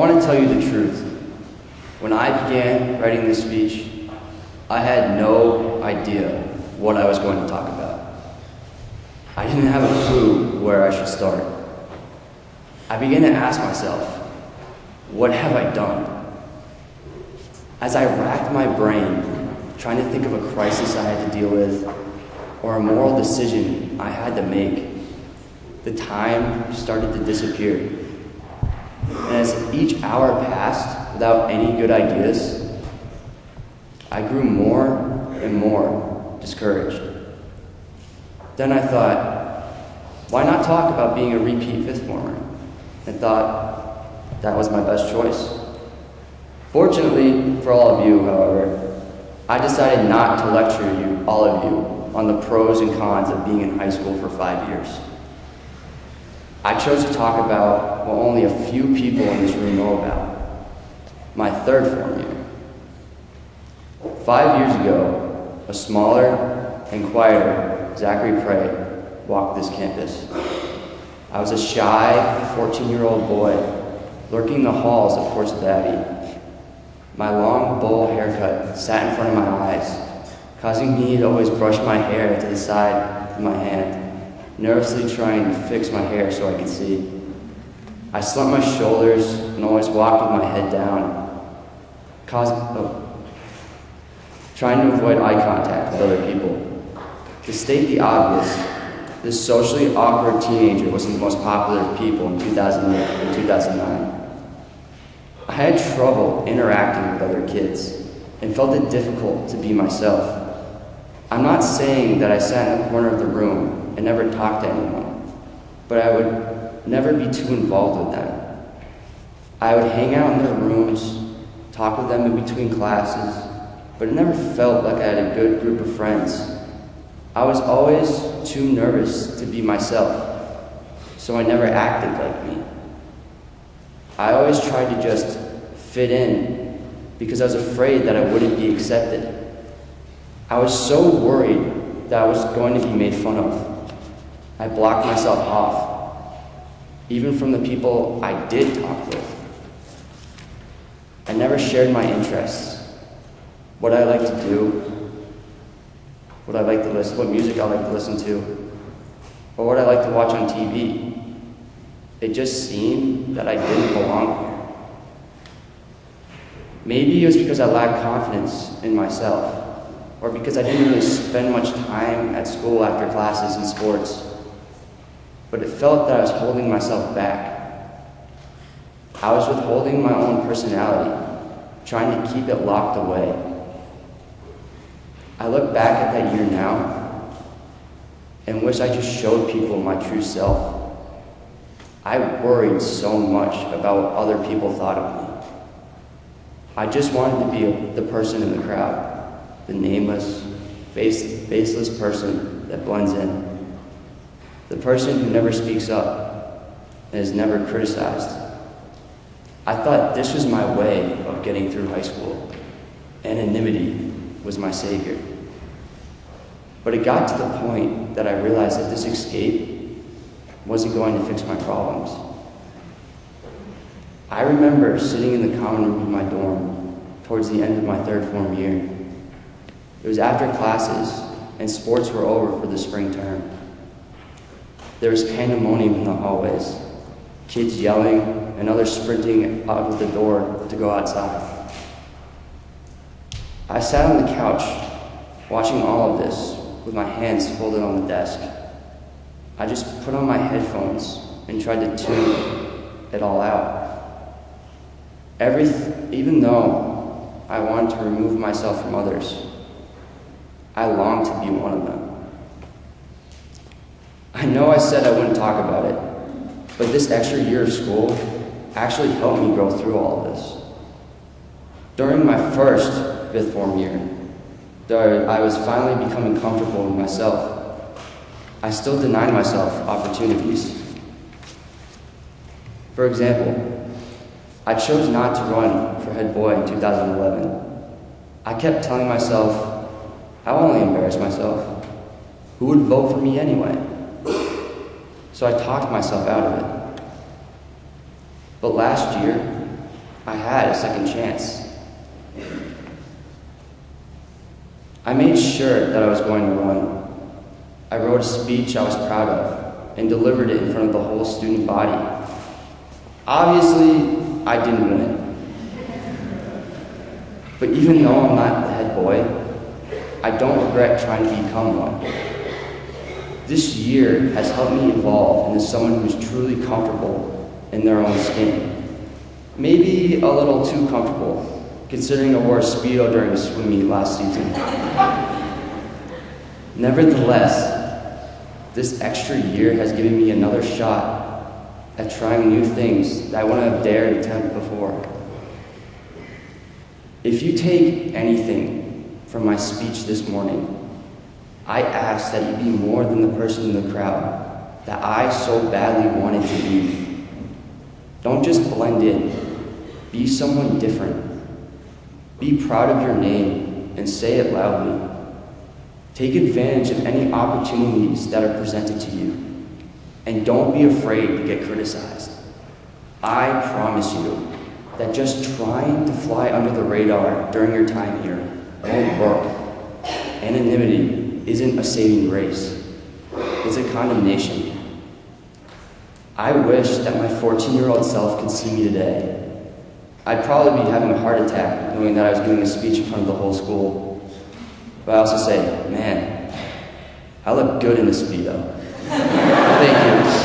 want to tell you the truth. When I began writing this speech, I had no idea what I was going to talk about. I didn't have a clue where I should start. I began to ask myself, what have I done? As I racked my brain, trying to think of a crisis I had to deal with, or a moral decision I had to make, the time started to disappear. And as each hour passed without any good ideas, I grew more and more discouraged. Then I thought, why not talk about being a repeat fifth former? And thought that was my best choice. Fortunately for all of you, however, I decided not to lecture you, all of you, on the pros and cons of being in high school for 5 years. I chose to talk about what only a few people in this room know about, my third form year. 5 years ago, a smaller and quieter Zachary Pray walked this campus. I was a shy 14-year-old boy lurking the halls of Portsmouth Abbey. My long bowl haircut sat in front of my eyes, causing me to always brush my hair to the side of my hand, nervously trying to fix my hair so I could see. I slumped my shoulders and always walked with my head down, trying to avoid eye contact with other people. To state the obvious, this socially awkward teenager wasn't the most popular of people in 2008 and 2009. I had trouble interacting with other kids and felt it difficult to be myself. I'm not saying that I sat in the corner of the room and never talked to anyone, but I would never be too involved with them. I would hang out in their rooms, talk with them in between classes, but it never felt like I had a good group of friends. I was always too nervous to be myself, so I never acted like me. I always tried to just fit in because I was afraid that I wouldn't be accepted. I was so worried that I was going to be made fun of. I blocked myself off, even from the people I did talk with. I never shared my interests, what I like to do, what I like to listen, what music I like to listen to, or what I like to watch on TV. It just seemed that I didn't belong here. Maybe it was because I lacked confidence in myself, or because I didn't really spend much time at school after classes and sports. But it felt that I was holding myself back. I was withholding my own personality, trying to keep it locked away. I look back at that year now and wish I just showed people my true self. I worried so much about what other people thought of me. I just wanted to be the person in the crowd, the nameless, faceless person that blends in, the person who never speaks up and is never criticized. I thought this was my way of getting through high school. Anonymity was my savior. But it got to the point that I realized that this escape wasn't going to fix my problems. I remember sitting in the common room of my dorm towards the end of my third form year. It was after classes and sports were over for the spring term. There was pandemonium in the hallways, kids yelling and others sprinting out of the door to go outside. I sat on the couch watching all of this with my hands folded on the desk. I just put on my headphones and tried to tune it all out. Even though I wanted to remove myself from others, I longed to be one of them. I know I said I wouldn't talk about it, but this extra year of school actually helped me grow through all of this. During my first fifth form year, though I was finally becoming comfortable with myself, I still denied myself opportunities. For example, I chose not to run for head boy in 2011. I kept telling myself, I'll only embarrass myself. Who would vote for me anyway? So I talked myself out of it. But last year, I had a second chance. I made sure that I was going to run. I wrote a speech I was proud of and delivered it in front of the whole student body. Obviously, I didn't win. But even though I'm not the head boy, I don't regret trying to become one. This year has helped me evolve into someone who's truly comfortable in their own skin. Maybe a little too comfortable, considering I wore a Speedo during a swim meet last season. Nevertheless, this extra year has given me another shot at trying new things that I wouldn't have dared attempt before. If you take anything from my speech this morning, I ask that you be more than the person in the crowd that I so badly wanted to be. Don't just blend in. Be someone different. Be proud of your name and say it loudly. Take advantage of any opportunities that are presented to you. And don't be afraid to get criticized. I promise you that just trying to fly under the radar during your time here won't work. Anonymity isn't a saving grace. It's a condemnation. I wish that my 14-year-old self could see me today. I'd probably be having a heart attack knowing that I was giving a speech in front of the whole school. But I also say, man, I look good in a Speedo. Thank you.